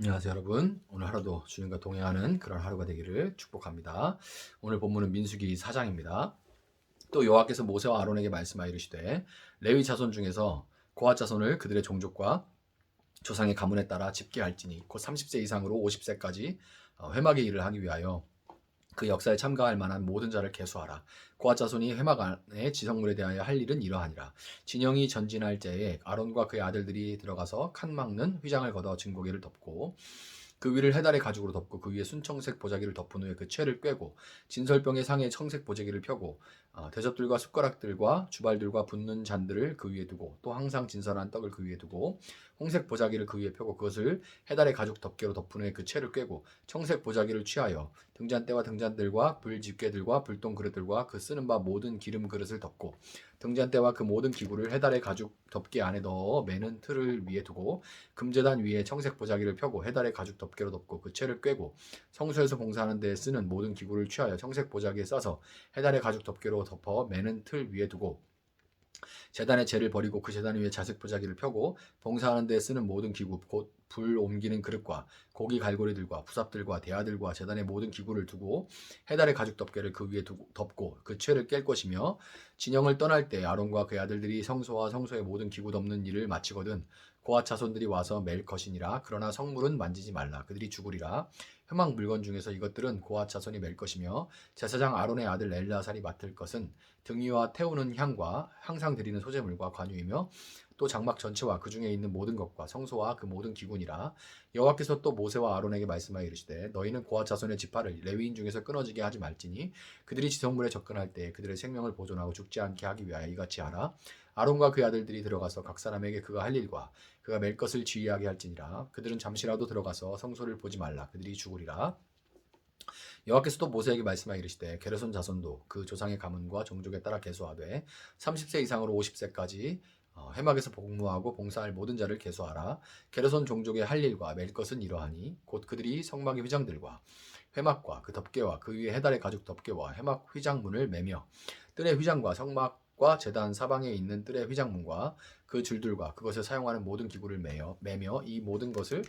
안녕하세요 여러분. 오늘 하루도 주님과 동행하는 그런 하루가 되기를 축복합니다. 오늘 본문은 민수기 4장입니다. 또 여호와께서 모세와 아론에게 말씀하여 이르시되 레위 자손 중에서 고핫 자손을 그들의 종족과 조상의 가문에 따라 집계할지니 곧 30세 이상으로 50세까지 회막의 일을 하기 위하여 그 역사에 참가할 만한 모든 자를 계수하라. 고핫 자손이 회막 안에 지성물에 대하여 할 일은 이러하니라. 진영이 전진할 때에 아론과 그의 아들들이 들어가서 칸 막는 휘장을 걷어 증거기를 덮고 그 위를 해달의 가죽으로 덮고 그 위에 순청색 보자기를 덮은 후에 그 채를 꿰고 진설병의 상에 청색 보자기를 펴고 대접들과 숟가락들과 주발들과 붓는 잔들을 그 위에 두고 또 항상 진설한 떡을 그 위에 두고 홍색 보자기를 그 위에 펴고 그것을 해달의 가죽 덮개로 덮은 후에 그 채를 꿰고 청색 보자기를 취하여 등잔대와 등잔들과 불 집게들과 불똥 그릇들과 그 쓰는 바 모든 기름 그릇을 덮고 등잔대와 그 모든 기구를 해달의 가죽 덮개 안에 넣어 매는 틀을 위에 두고 금제단 위에 청색 보자기를 펴고 해달의 가죽 덮개로 덮고 그 채를 꿰고 성소에서 봉사하는 데 쓰는 모든 기구를 취하여 청색 보자기에 싸서 해달의 가죽 덮개로 덮어 매는 틀 위에 두고 제단의 재를 버리고 그 제단 위에 자색 보자기를 펴고 봉사하는 데 쓰는 모든 기구 곧 불 옮기는 그릇과 고기 갈고리들과 부삽들과 대야들과 제단의 모든 기구를 두고 해달의 가죽 덮개를 그 위에 덮고 그 채를 깰 것이며 진영을 떠날 때 아론과 그의 아들들이 성소와 성소의 모든 기구 덮는 일을 마치거든 고아 자손들이 와서 맬 것이니라. 그러나 성물은 만지지 말라. 그들이 죽으리라. 회막 물건 중에서 이것들은 고아 자손이 맬 것이며 제사장 아론의 아들 엘르아살이 맡을 것은 등위와 태우는 향과 항상 드리는 소제물과 관유이며 또 장막 전체와 그 중에 있는 모든 것과 성소와 그 모든 기구니라. 여호와께서 또 모세와 아론에게 말씀하여 이르시되 너희는 고핫 자손의 지파를 레위인 중에서 끊어지게 하지 말지니 그들이 지성물에 접근할 때 그들의 생명을 보존하고 죽지 않게 하기 위하여 이같이 하라. 아론과 그의 아들들이 들어가서 각 사람에게 그가 할 일과 그가 맬 것을 지휘하게 할지니라. 그들은 잠시라도 들어가서 성소를 보지 말라. 그들이 죽으리라. 여호와께서 또 모세에게 말씀하여 이르시되 게르손 자손도 그 조상의 가문과 종족에 따라 계수하되 30세 이상으로 50세까지 회막에서 복무하고 봉사할 모든 자를 계수하라. 게르손 종족의 할 일과 맬 것은 이러하니 곧 그들이 성막의 휘장들과 회막과 그 덮개와 그 위에 해달의 가죽 덮개와 회막 휘장문을 매며 뜰의 휘장과 성막과 제단 사방에 있는 뜰의 휘장문과 그 줄들과 그것을 사용하는 모든 기구를 매며 이 모든 것을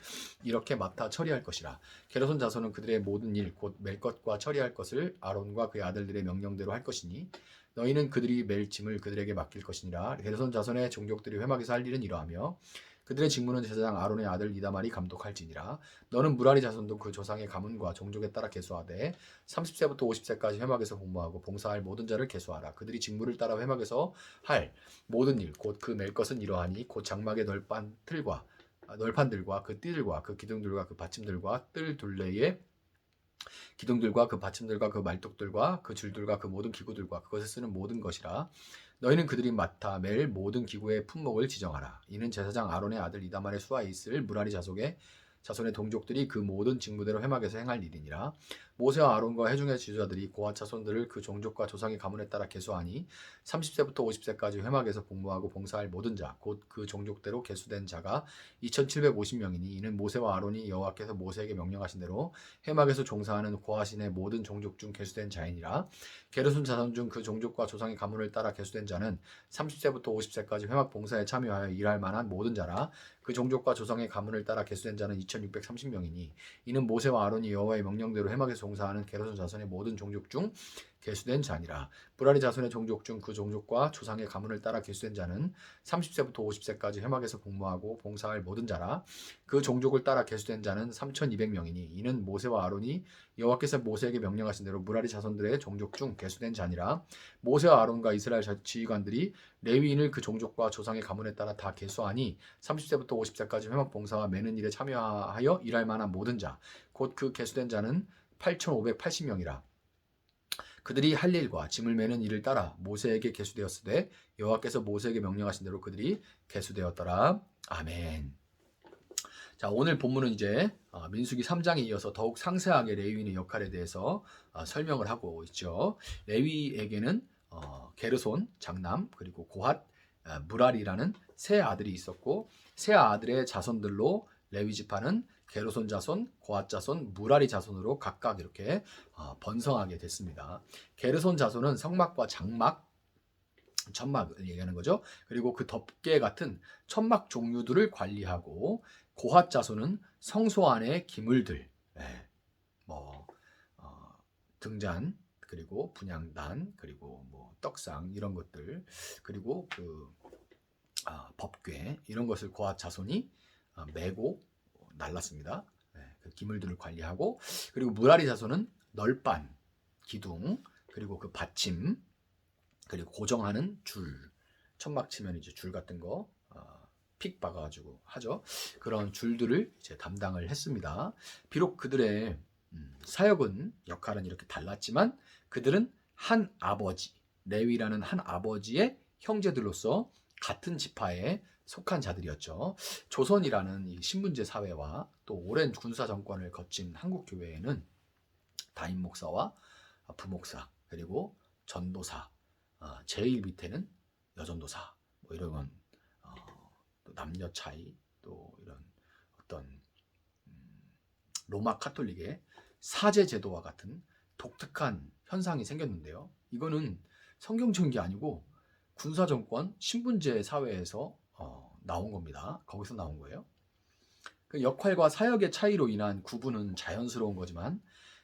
이렇게 맡아 처리할 것이라. 게르손 자손은 그들의 모든 일 곧 맬 것과 처리할 것을 아론과 그의 아들들의 명령대로 할 것이니 너희는 그들이 맬 짐을 그들에게 맡길 것이니라. 게르손 자손의 종족들이 회막에서 할 일은 이러하며 그들의 직무는 제사장 아론의 아들 이다말이 감독할지니라. 너는 무라리 자손도 그 조상의 가문과 종족에 따라 계수하되 30세부터 50세까지 회막에서 복무하고 봉사할 모든 자를 계수하라. 그들이 직무를 따라 회막에서 할 모든 일 곧 그 맬 것은 이러하니 곧 장막의 널판들과 그 띠들과 그 기둥들과 그 받침들과 뜰 둘레의 기둥들과 그 받침들과 그 말뚝들과 그 줄들과 그 모든 기구들과 그것을 쓰는 모든 것이라. 너희는 그들이 맡아 맬 모든 기구의 품목을 지정하라. 이는 제사장 아론의 아들 이다말의 수하에 있을 무라리 자손의 동족들이 그 모든 직무대로 회막에서 행할 일이니라. 모세와 아론과 회중의 지도자들이 고핫 자손들을 그 종족과 조상의 가문에 따라 계수하니 30세부터 50세까지 회막에서 복무하고 봉사할 모든 자 곧 그 종족대로 계수된 자가 2750명이니 이는 모세와 아론이 여호와께서 모세에게 명령하신 대로 회막에서 종사하는 고핫인의 모든 종족 중 계수된 자이니라. 게르손 자손 중 그 종족과 조상의 가문을 따라 계수된 자는 30세부터 50세까지 회막 봉사에 참여하여 일할 만한 모든 자라. 그 종족과 조상의 가문을 따라 계수된 자는 2630명이니 이는 모세와 아론이 여호와의 명령대로 회막에서 종사하는 게르손 자손의 모든 종족 중 계수된 자니라. 무라리 자손의 종족 중 그 종족과 조상의 가문을 따라 계수된 자는 30세부터 50세까지 회막에서 복무하고 봉사할 모든 자라. 그 종족을 따라 계수된 자는 3200명이니 이는 모세와 아론이 여호와께서 모세에게 명령하신 대로 무라리 자손들의 종족 중 계수된 자니라. 모세와 아론과 이스라엘 지휘관들이 레위인을 그 종족과 조상의 가문에 따라 다 계수하니 30세부터 50세까지 회막 봉사와 매는 일에 참여하여 일할 만한 모든 자 곧 그 계수된 자는 8580명이라. 그들이 할 일과 짐을 매는 일을 따라 모세에게 계수되었으되 여호와께서 모세에게 명령하신 대로 그들이 계수되었더라. 아멘. 자, 오늘 본문은 이제 민수기 3장에 이어서 더욱 상세하게 레위인의 역할에 대해서 설명을 하고 있죠. 레위에게는 게르손, 장남, 그리고 고핫, 무랄이라는 세 아들이 있었고 세 아들의 자손들로 레위 지파는 게르손 자손, 고핫 자손, 무랄이 자손으로 각각 이렇게 번성하게 됐습니다. 게르손 자손은 성막과 장막, 천막을 얘기하는 거죠. 그리고 그 덮개 같은 천막 종류들을 관리하고 고핫 자손은 성소 안의 기물들, 뭐 등잔, 그리고 분향단, 그리고 뭐 떡상 이런 것들, 그리고 그 법궤 이런 것을 고핫 자손이 메고 날랐습니다. 그 기물들을 관리하고, 그리고 무라리 자손은 널반, 기둥, 그리고 그 받침, 그리고 고정하는 줄, 천막 치면 이제 줄 같은 거 픽 박아가지고 하죠. 그런 줄들을 이제 담당을 했습니다. 비록 그들의 사역은, 역할은 이렇게 달랐지만 그들은 한 아버지, 레위라는 한 아버지의 형제들로서 같은 지파에 속한 자들이었죠. 조선이라는 이 신분제 사회와 또 오랜 군사 정권을 거친 한국 교회에는 담임 목사와 부목사, 그리고 전도사, 제일 밑에는 여전도사, 뭐 이런 또 남녀 차이, 또 이런 어떤 로마 카톨릭의 사제 제도와 같은 독특한 현상이 생겼는데요. 이거는 성경적인 게 아니고 군사 정권 신분제 사회에서 나온 겁니다. 거기서 나온 거예요. 그 역할과 사역의 차이로 인한 구분은 자연스러운 거지만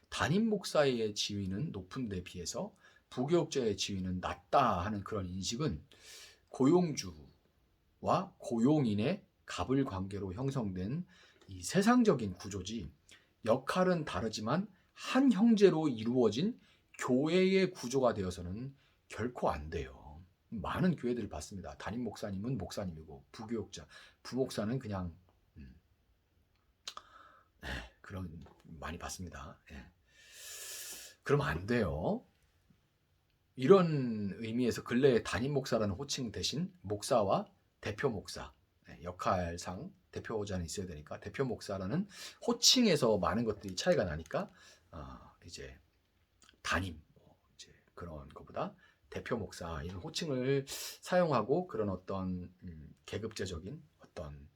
담임 목사의 지위는 높은 데 비해서 부교육자의 지위는 낮다 하는 그런 인식은 고용주와 고용인의 갑을 관계로 형성된 이 세상적인 구조지, 역할은 다르지만 한 형제로 이루어진 교회의 구조가 되어서는 결코 안 돼요. 많은 교회들을 봤습니다. 담임 목사님은 목사님이고 부교육자, 부목사는 그냥 그런 많이 봤습니다. 그러면 안 돼요. 이런 의미에서 근래에 담임 목사라는 호칭 대신 목사와 대표 목사, 역할상 대표자는 있어야 되니까 대표 목사라는 호칭에서 많은 것들이 차이가 나니까 이제 담임, 이제 그런 것보다 대표 목사 이런 호칭을 사용하고, 그런 어떤 계급제적인 어떤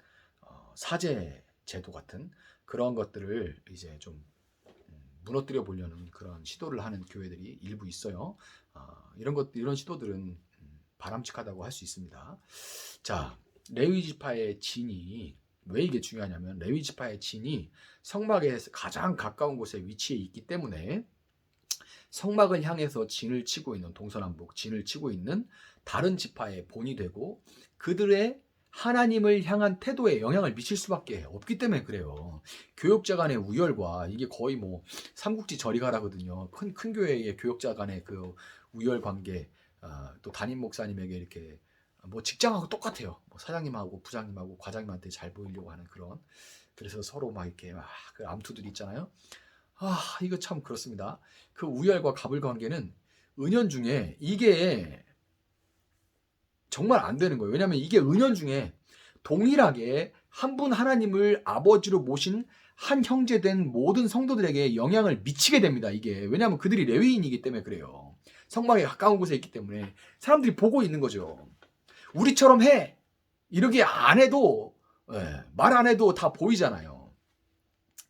사제 제도 같은 그런 것들을 이제 좀 무너뜨려 보려는 그런 시도를 하는 교회들이 일부 있어요. 이런 시도들은 바람직하다고 할 수 있습니다. 자, 레위 지파의 진이 왜 이게 중요하냐면, 레위 지파의 진이 성막에 가장 가까운 곳에 위치해 있기 때문에 성막을 향해서 진을 치고 있는, 동서남북 진을 치고 있는 다른 지파의 본이 되고 그들의 하나님을 향한 태도에 영향을 미칠 수밖에 없기 때문에 그래요. 교역자 간의 우열과, 이게 거의 뭐 삼국지 저리 가라거든요. 큰 교회의 교역자 간의 그 우열 관계, 또 담임 목사님에게 이렇게 뭐 직장하고 똑같아요. 뭐 사장님하고 부장님하고 과장님한테 잘 보이려고 하는 그런, 그래서 서로 막 이렇게 그 암투들이 있잖아요. 이거 참 그렇습니다. 그 우열과 갑을 관계는 은연중에 이게 정말 안 되는 거예요. 왜냐하면 이게 은연중에 동일하게 한 분 하나님을 아버지로 모신 한 형제된 모든 성도들에게 영향을 미치게 됩니다. 이게 왜냐하면 그들이 레위인이기 때문에 그래요. 성막에 가까운 곳에 있기 때문에 사람들이 보고 있는 거죠. 우리처럼 해 이렇게 안 해도, 말 안 해도 다 보이잖아요.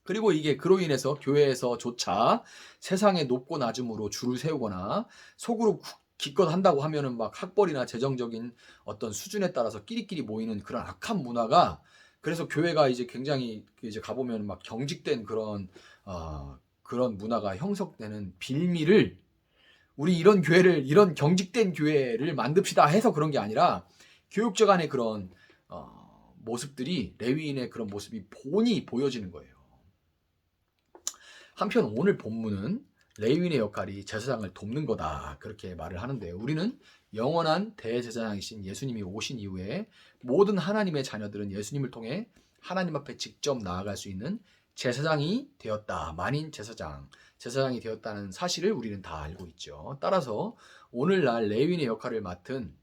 그리고 이게 그로 인해서 교회에서조차 세상의 높고 낮음으로 줄을 세우거나 속으로 기껏 한다고 하면은 막 학벌이나 재정적인 어떤 수준에 따라서 끼리끼리 모이는 그런 악한 문화가, 그래서 교회가 이제 굉장히 이제 가보면 막 경직된 그런 문화가 형성되는 빌미를, 우리 이런 교회를, 이런 경직된 교회를 만듭시다 해서 그런 게 아니라 교육자 간의 그런 모습들이, 레위인의 그런 모습이 본이 보여지는 거예요. 한편 오늘 본문은 레위인의 역할이 제사장을 돕는 거다, 그렇게 말을 하는데요. 우리는 영원한 대제사장이신 예수님이 오신 이후에 모든 하나님의 자녀들은 예수님을 통해 하나님 앞에 직접 나아갈 수 있는 제사장이 되었다, 만인 제사장이 되었다는 사실을 우리는 다 알고 있죠. 따라서 오늘날 레위인의 역할을 맡은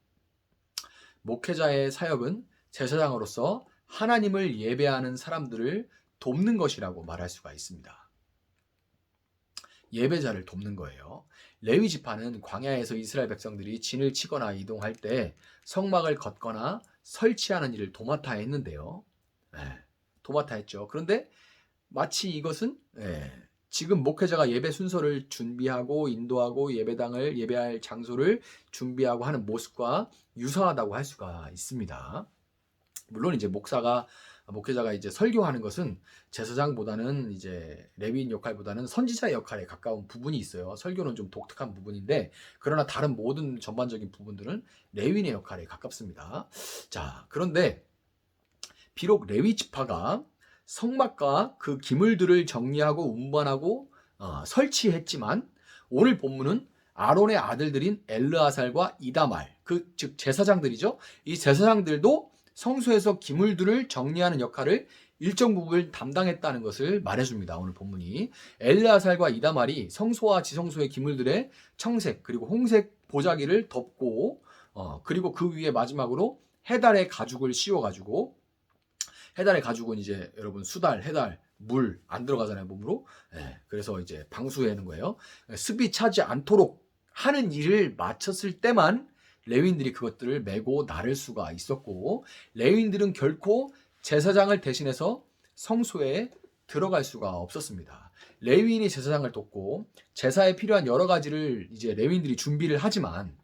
목회자의 사역은 제사장으로서 하나님을 예배하는 사람들을 돕는 것이라고 말할 수가 있습니다. 예배자를 돕는 거예요. 레위 지파는 광야에서 이스라엘 백성들이 진을 치거나 이동할 때 성막을 걷거나 설치하는 일을 도맡아 했는데요. 도맡아 했죠. 그런데 마치 이것은 지금 목회자가 예배 순서를 준비하고 인도하고 예배당을, 예배할 장소를 준비하고 하는 모습과 유사하다고 할 수가 있습니다. 물론 이제 목사가 목회자가 이제 설교하는 것은 제사장보다는 이제 레위인 역할보다는 선지자의 역할에 가까운 부분이 있어요. 설교는 좀 독특한 부분인데 그러나 다른 모든 전반적인 부분들은 레위인의 역할에 가깝습니다. 자, 그런데 비록 레위 지파가 성막과 그 기물들을 정리하고 운반하고 설치했지만 오늘 본문은 아론의 아들들인 엘르아살과 이다말, 즉 제사장들이죠. 이 제사장들도 성소에서 기물들을 정리하는 역할을 일정 부분 담당했다는 것을 말해줍니다. 오늘 본문이 엘르아살과 이다말이 성소와 지성소의 기물들의 청색 그리고 홍색 보자기를 덮고 그리고 그 위에 마지막으로 해달의 가죽을 씌워가지고 해달의 가죽은 이제 여러분 수달, 해달, 물 안 들어가잖아요 몸으로. 그래서 이제 방수하는 거예요. 습이 차지 않도록 하는 일을 마쳤을 때만 레위인들이 그것들을 메고 나를 수가 있었고 레위인들은 결코 제사장을 대신해서 성소에 들어갈 수가 없었습니다. 레위인이 제사장을 돕고 제사에 필요한 여러 가지를 이제 레위인들이 준비를 하지만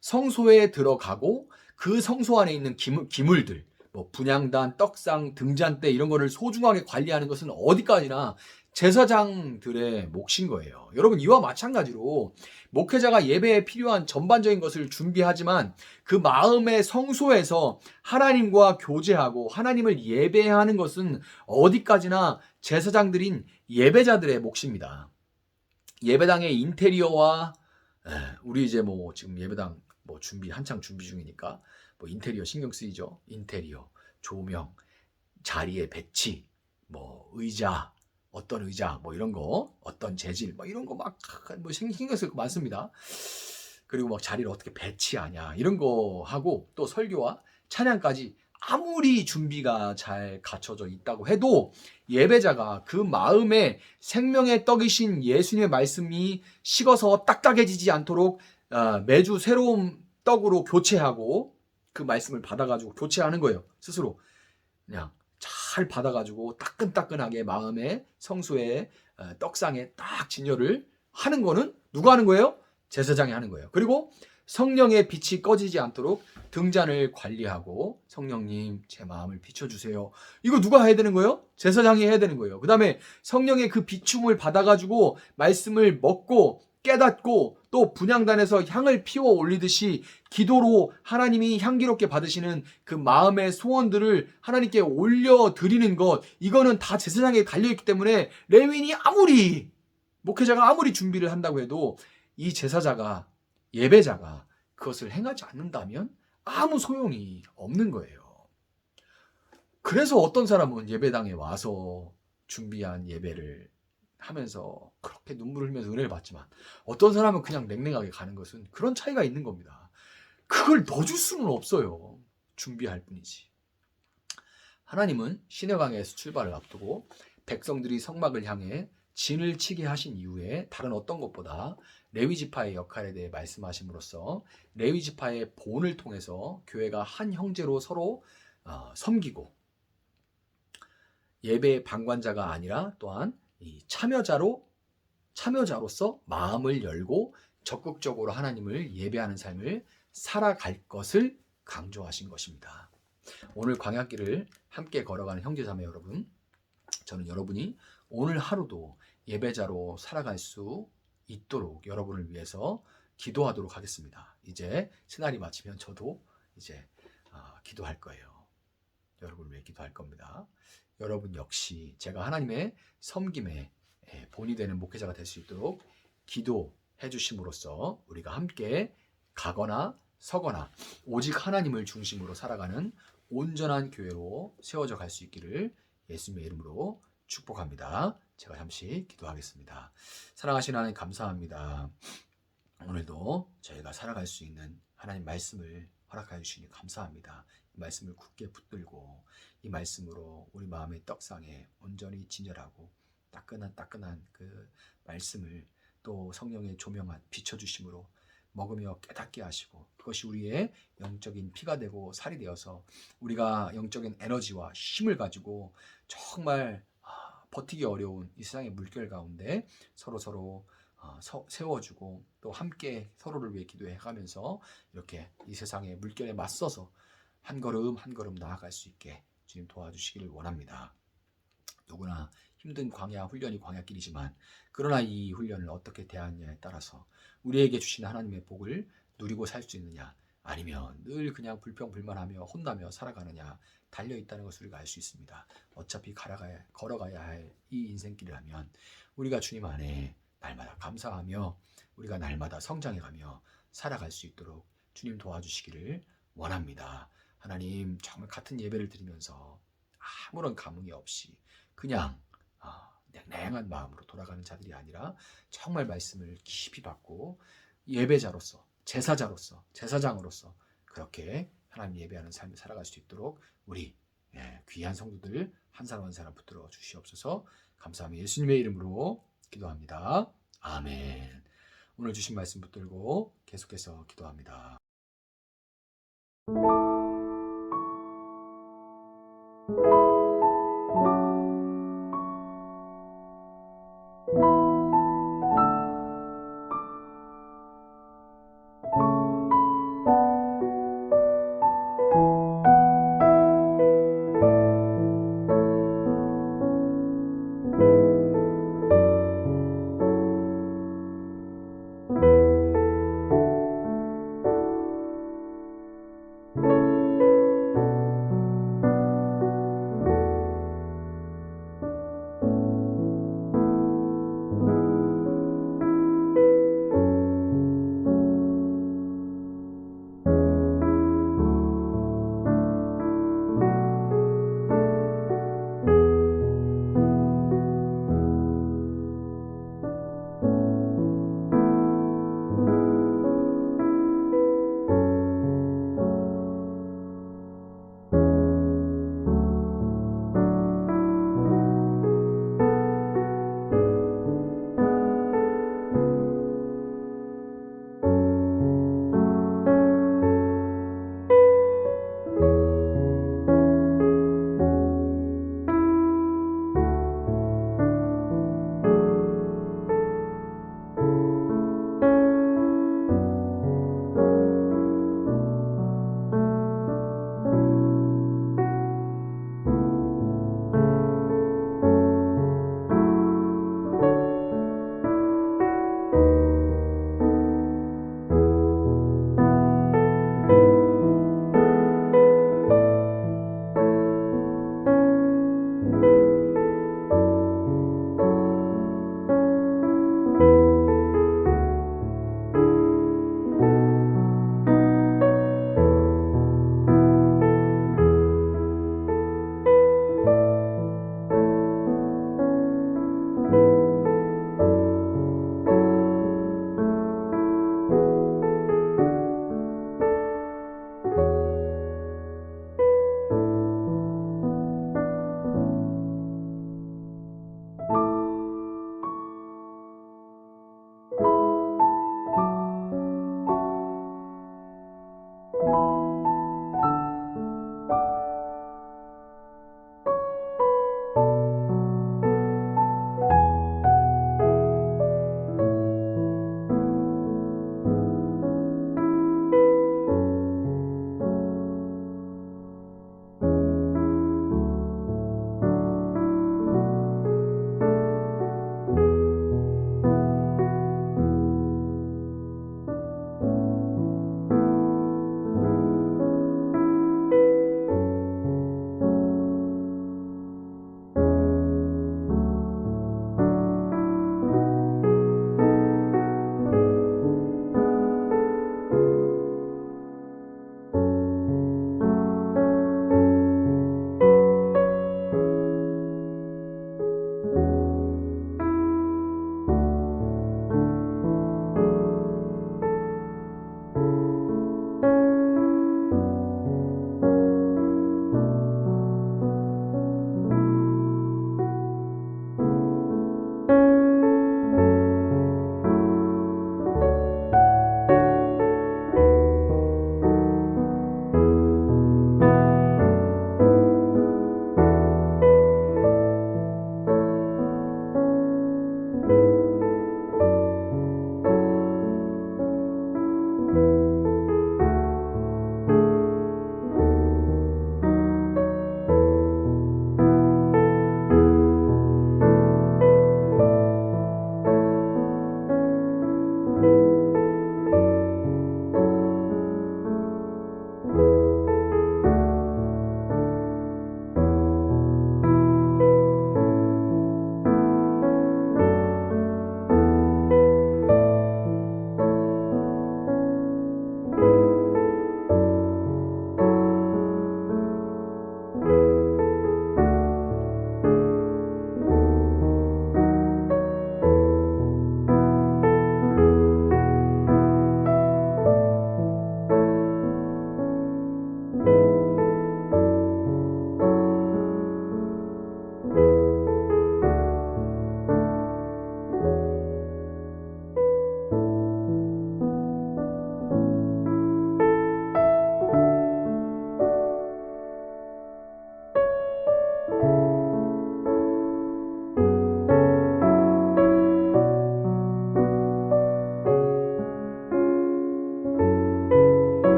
성소에 들어가고 그 성소 안에 있는 기물들 뭐 분향단, 떡상, 등잔대 이런 거를 소중하게 관리하는 것은 어디까지나 제사장들의 몫인 거예요. 여러분 이와 마찬가지로 목회자가 예배에 필요한 전반적인 것을 준비하지만 그 마음의 성소에서 하나님과 교제하고 하나님을 예배하는 것은 어디까지나 제사장들인 예배자들의 몫입니다. 예배당의 인테리어와 우리 이제 뭐 지금 예배당 뭐 한창 준비 중이니까 뭐 인테리어 신경 쓰이죠. 인테리어, 조명, 자리의 배치, 뭐 의자, 어떤 의자, 뭐 이런 거, 어떤 재질, 뭐 이런 거 막 뭐 신경 쓸 거 많습니다. 그리고 막 자리를 어떻게 배치하냐 이런 거 하고 또 설교와 찬양까지 아무리 준비가 잘 갖춰져 있다고 해도 예배자가 그 마음에 생명의 떡이신 예수님의 말씀이 식어서 딱딱해지지 않도록 매주 새로운 떡으로 교체하고 그 말씀을 받아가지고 교체하는 거예요. 스스로 그냥 잘 받아가지고 따끈따끈하게 마음의 성소의 떡상에 딱 진열을 하는 거는 누가 하는 거예요? 제사장이 하는 거예요. 그리고 성령의 빛이 꺼지지 않도록 등잔을 관리하고 성령님 제 마음을 비춰주세요. 이거 누가 해야 되는 거예요? 제사장이 해야 되는 거예요. 그 다음에 성령의 그 비춤을 받아가지고 말씀을 먹고 깨닫고 또 분향단에서 향을 피워 올리듯이 기도로 하나님이 향기롭게 받으시는 그 마음의 소원들을 하나님께 올려드리는 것 이거는 다 제사장에 달려있기 때문에 레위인이 목회자가 아무리 준비를 한다고 해도 이 제사자가 예배자가 그것을 행하지 않는다면 아무 소용이 없는 거예요. 그래서 어떤 사람은 예배당에 와서 준비한 예배를 하면서 그렇게 눈물을 흘리면서 은혜를 받지만 어떤 사람은 그냥 냉랭하게 가는 것은 그런 차이가 있는 겁니다. 그걸 넣어줄 수는 없어요. 준비할 뿐이지. 하나님은 시내강에서 출발을 앞두고 백성들이 성막을 향해 진을 치게 하신 이후에 다른 어떤 것보다 레위지파의 역할에 대해 말씀하심으로써 레위지파의 본을 통해서 교회가 한 형제로 서로 섬기고 예배의 방관자가 아니라 또한 이 참여자로서 마음을 열고 적극적으로 하나님을 예배하는 삶을 살아갈 것을 강조하신 것입니다. 오늘 광야길을 함께 걸어가는 형제자매 여러분, 저는 여러분이 오늘 하루도 예배자로 살아갈 수 있도록 여러분을 위해서 기도하도록 하겠습니다. 이제 새날이 마치면 저도 이제 기도할 거예요. 여러분을 위해 기도할 겁니다. 여러분 역시 제가 하나님의 섬김에 본이 되는 목회자가 될 수 있도록 기도해 주심으로써 우리가 함께 가거나 서거나 오직 하나님을 중심으로 살아가는 온전한 교회로 세워져 갈 수 있기를 예수님의 이름으로 축복합니다. 제가 잠시 기도하겠습니다. 사랑하시는 하나님 감사합니다. 오늘도 저희가 살아갈 수 있는 하나님 말씀을 허락하여 주시니 감사합니다. 이 말씀을 굳게 붙들고 이 말씀으로 우리 마음의 떡상에 온전히 진열하고 따끈한 그 말씀을 또 성령의 조명한 비춰주심으로 먹으며 깨닫게 하시고 그것이 우리의 영적인 피가 되고 살이 되어서 우리가 영적인 에너지와 힘을 가지고 정말 버티기 어려운 이 세상의 물결 가운데 서로 세워주고 또 함께 서로를 위해 기도해 가면서 이렇게 이 세상의 물결에 맞서서 한 걸음 한 걸음 나아갈 수 있게 주님 도와주시기를 원합니다. 누구나 힘든 광야 훈련이 광야길이지만 그러나 이 훈련을 어떻게 대하느냐에 따라서 우리에게 주신 하나님의 복을 누리고 살 수 있느냐 아니면 늘 그냥 불평불만하며 혼나며 살아가느냐 달려있다는 것을 우리가 알 수 있습니다. 어차피 걸어가야 할 이 인생길이라면 우리가 주님 안에 날마다 감사하며 우리가 날마다 성장해가며 살아갈 수 있도록 주님 도와주시기를 원합니다. 하나님 정말 같은 예배를 드리면서 아무런 감흥이 없이 그냥 냉랭한 마음으로 돌아가는 자들이 아니라 정말 말씀을 깊이 받고 예배자로서 제사자로서 제사장으로서 그렇게 하나님 예배하는 삶을 살아갈 수 있도록 우리 귀한 성도들 한 사람 한 사람 붙들어 주시옵소서. 감사하며 예수님의 이름으로 기도합니다. 아멘. 오늘 주신 말씀 붙들고 계속해서 기도합니다.